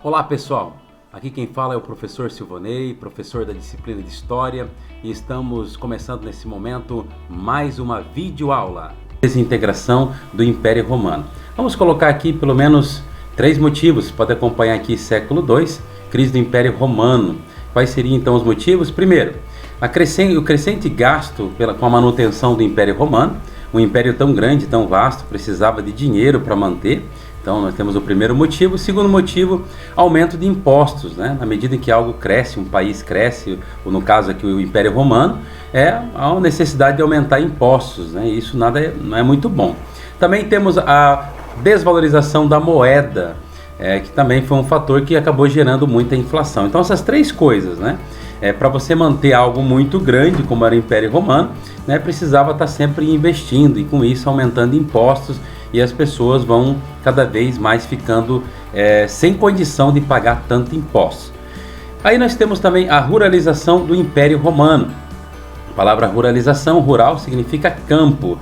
Olá pessoal, aqui quem fala é o professor Silvonei, professor da disciplina de História, e estamos começando nesse momento mais uma videoaula. Desintegração do Império Romano. Vamos colocar aqui pelo menos 3 motivos, pode acompanhar aqui século II, crise do Império Romano. Quais seriam então os motivos? Primeiro, o crescente gasto com a manutenção do Império Romano. Um império tão grande, tão vasto, precisava de dinheiro para manter. Então nós temos o primeiro motivo. O segundo motivo, aumento de impostos, né? Na medida em que algo cresce, um país cresce, ou no caso aqui o Império Romano, a necessidade de aumentar impostos, né? Isso não é muito bom. Também temos a desvalorização da moeda, que também foi um fator que acabou gerando muita inflação. Então essas 3 coisas, né? Para você manter algo muito grande como era o Império Romano, né, precisava estar sempre investindo e com isso aumentando impostos, e as pessoas vão cada vez mais ficando sem condição de pagar tanto impostos. Aí nós temos também a ruralização do Império Romano. A palavra ruralização, rural, significa campo,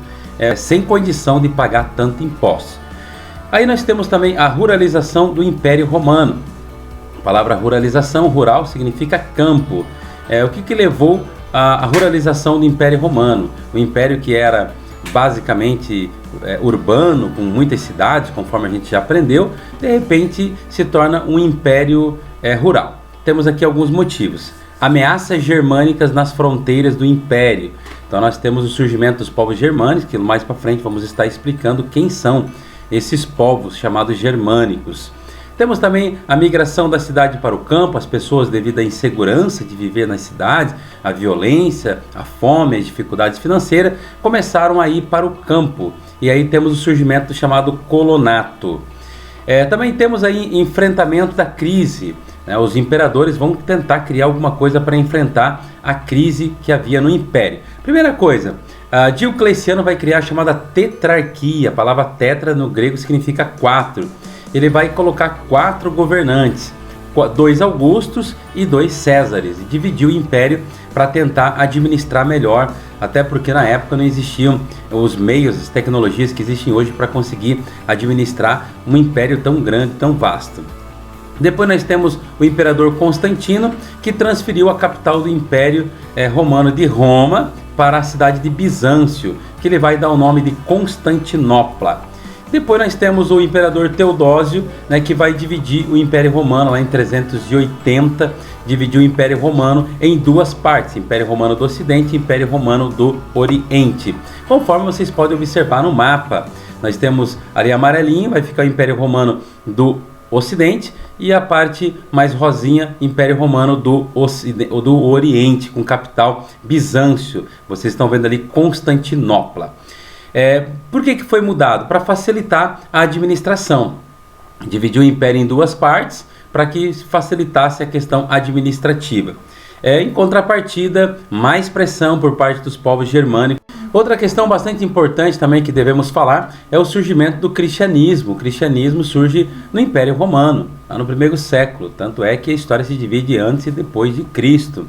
sem condição de pagar tanto impostos. Aí nós temos também a ruralização do Império Romano. A palavra ruralização, rural, significa campo. O que levou à ruralização do Império Romano? O império que era basicamente urbano, com muitas cidades, conforme a gente já aprendeu, de repente se torna um império rural. Temos aqui alguns motivos. Ameaças germânicas nas fronteiras do império. Então nós temos o surgimento dos povos germânicos, que mais para frente vamos estar explicando quem são esses povos chamados germânicos. Temos também a migração da cidade para o campo, as pessoas, devido à insegurança de viver nas cidades, a violência, a fome, as dificuldades financeiras, começaram a ir para o campo. E aí temos o surgimento do chamado colonato. Também temos aí enfrentamento da crise. Os imperadores vão tentar criar alguma coisa para enfrentar a crise que havia no império. Primeira coisa, Diocleciano vai criar a chamada tetrarquia. A palavra tetra no grego significa 4. Ele vai colocar 4 governantes, 2 Augustos e 2 Césares, e dividiu o império para tentar administrar melhor, até porque na época não existiam os meios, as tecnologias que existem hoje para conseguir administrar um império tão grande, tão vasto. Depois nós temos o imperador Constantino, que transferiu a capital do Império Romano de Roma para a cidade de Bizâncio, que ele vai dar o nome de Constantinopla. Depois nós temos o imperador Teodósio, né, que vai dividir o Império Romano lá em 380, dividiu o Império Romano em 2 partes, Império Romano do Ocidente e Império Romano do Oriente. Conforme vocês podem observar no mapa, nós temos ali amarelinho, vai ficar o Império Romano do Ocidente, e a parte mais rosinha, Império Romano do Oriente, com capital Bizâncio. Vocês estão vendo ali Constantinopla. Por que foi mudado? Para facilitar a administração. Dividiu o império em 2 partes para que facilitasse a questão administrativa. Em contrapartida, mais pressão por parte dos povos germânicos. Outra questão bastante importante também que devemos falar é o surgimento do cristianismo. O cristianismo surge no Império Romano, lá no 1º século. Tanto é que a história se divide antes e depois de Cristo.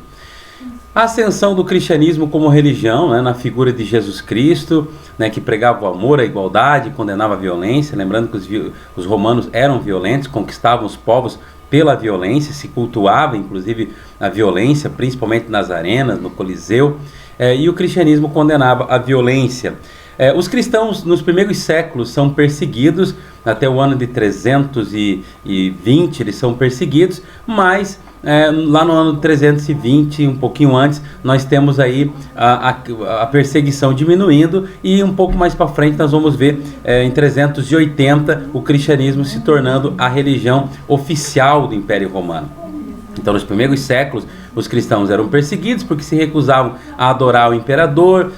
A ascensão do cristianismo como religião, né, na figura de Jesus Cristo, né, que pregava o amor, a igualdade, condenava a violência. Lembrando que os romanos eram violentos, conquistavam os povos pela violência, se cultuava inclusive a violência, principalmente nas arenas, no Coliseu, e o cristianismo condenava a violência. Os cristãos nos primeiros séculos são perseguidos, até o ano de 320 eles são perseguidos, mas lá no ano 320, um pouquinho antes, nós temos aí a perseguição diminuindo, e um pouco mais para frente nós vamos ver em 380 o cristianismo se tornando a religião oficial do Império Romano. Então, nos primeiros séculos, os cristãos eram perseguidos porque se recusavam a adorar o imperador,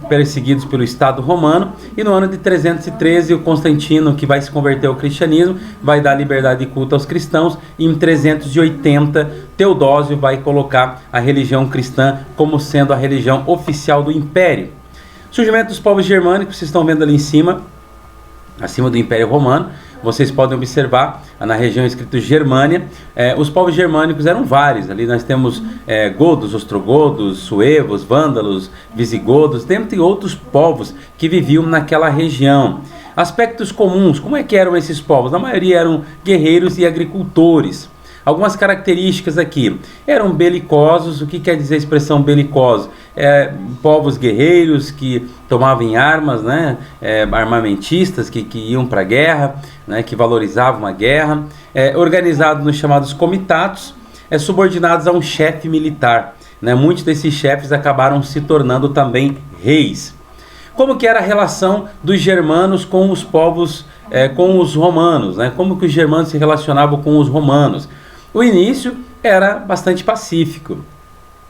perseguidos pelo Estado romano. E no ano de 313, o Constantino, que vai se converter ao cristianismo, vai dar liberdade de culto aos cristãos. E em 380, Teodósio vai colocar a religião cristã como sendo a religião oficial do império. Surgimento dos povos germânicos, vocês estão vendo ali em cima, acima do Império Romano. Vocês podem observar na região escrito Germânia. Os povos germânicos eram vários. Ali nós temos godos, ostrogodos, suevos, vândalos, visigodos, dentre outros povos que viviam naquela região. Aspectos comuns, como é que eram esses povos? Na maioria eram guerreiros e agricultores. Algumas características aqui, eram belicosos. O que quer dizer a expressão belicoso? Povos guerreiros que tomavam armas, né? Armamentistas que iam para a guerra, né? Que valorizavam a guerra, organizados nos chamados comitatos, subordinados a um chefe militar, né? Muitos desses chefes acabaram se tornando também reis. Como que era a relação dos germanos com os povos, com os romanos, né? Como que os germanos se relacionavam com os romanos? O início era bastante pacífico,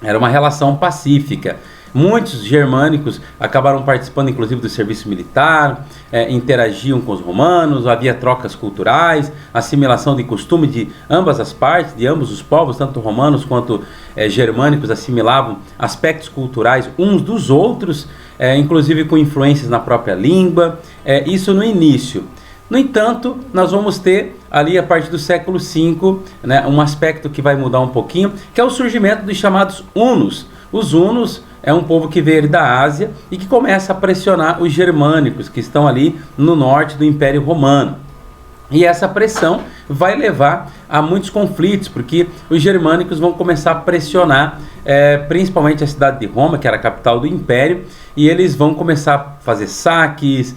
era uma relação pacífica. Muitos germânicos acabaram participando inclusive do serviço militar, interagiam com os romanos, havia trocas culturais, assimilação de costume de ambas as partes, de ambos os povos, tanto romanos quanto germânicos assimilavam aspectos culturais uns dos outros, inclusive com influências na própria língua, isso no início. No entanto, nós vamos ter ali a partir do século V, né, um aspecto que vai mudar um pouquinho, que é o surgimento dos chamados hunos. Os hunos é um povo que veio da Ásia e que começa a pressionar os germânicos, que estão ali no norte do Império Romano. E essa pressão vai levar a muitos conflitos, porque os germânicos vão começar a pressionar principalmente a cidade de Roma, que era a capital do Império, e eles vão começar a fazer saques,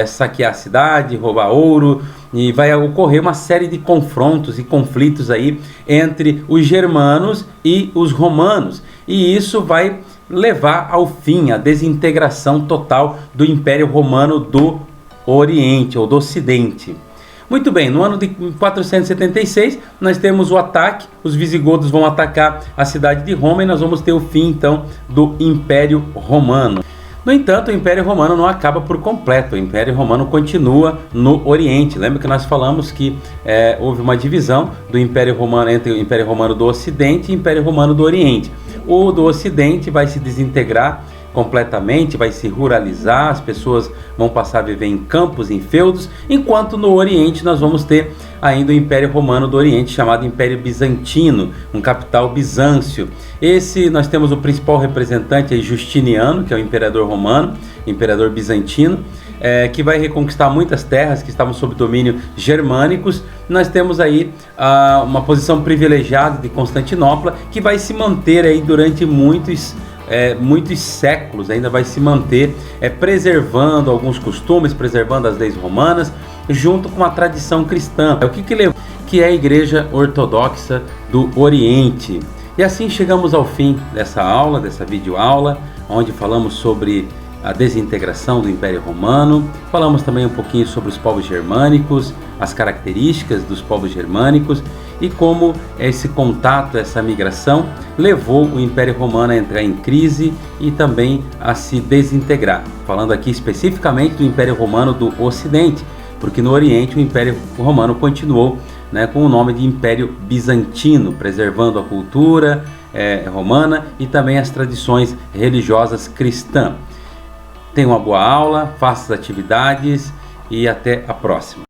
saquear a cidade, roubar ouro, e vai ocorrer uma série de confrontos e conflitos aí entre os germanos e os romanos, e isso vai levar ao fim, a desintegração total do Império Romano do Oriente ou do Ocidente. Muito bem, no ano de 476 nós temos o ataque, os visigodos vão atacar a cidade de Roma e nós vamos ter o fim então do Império Romano. No entanto, o Império Romano não acaba por completo, o Império Romano continua no Oriente. Lembra que nós falamos que houve uma divisão do Império Romano entre o Império Romano do Ocidente e o Império Romano do Oriente. O do Ocidente vai se desintegrar completamente, vai se ruralizar, as pessoas vão passar a viver em campos, em feudos, enquanto no Oriente nós vamos ter ainda o Império Romano do Oriente, chamado Império Bizantino, um capital Bizâncio. Esse nós temos o principal representante, Justiniano, que é o imperador romano, imperador bizantino, que vai reconquistar muitas terras que estavam sob domínio germânicos. Nós temos aí uma posição privilegiada de Constantinopla, que vai se manter aí durante muitos séculos, ainda vai se manter preservando alguns costumes, preservando as leis romanas, junto com a tradição cristã. O que levou? Que é a Igreja Ortodoxa do Oriente. E assim chegamos ao fim dessa aula, dessa videoaula, onde falamos sobre a desintegração do Império Romano, falamos também um pouquinho sobre os povos germânicos, as características dos povos germânicos e como esse contato, essa migração levou o Império Romano a entrar em crise e também a se desintegrar. Falando aqui especificamente do Império Romano do Ocidente, porque no Oriente o Império Romano continuou, né, com o nome de Império Bizantino, preservando a cultura romana e também as tradições religiosas cristãs. Tenha uma boa aula, faça as atividades e até a próxima.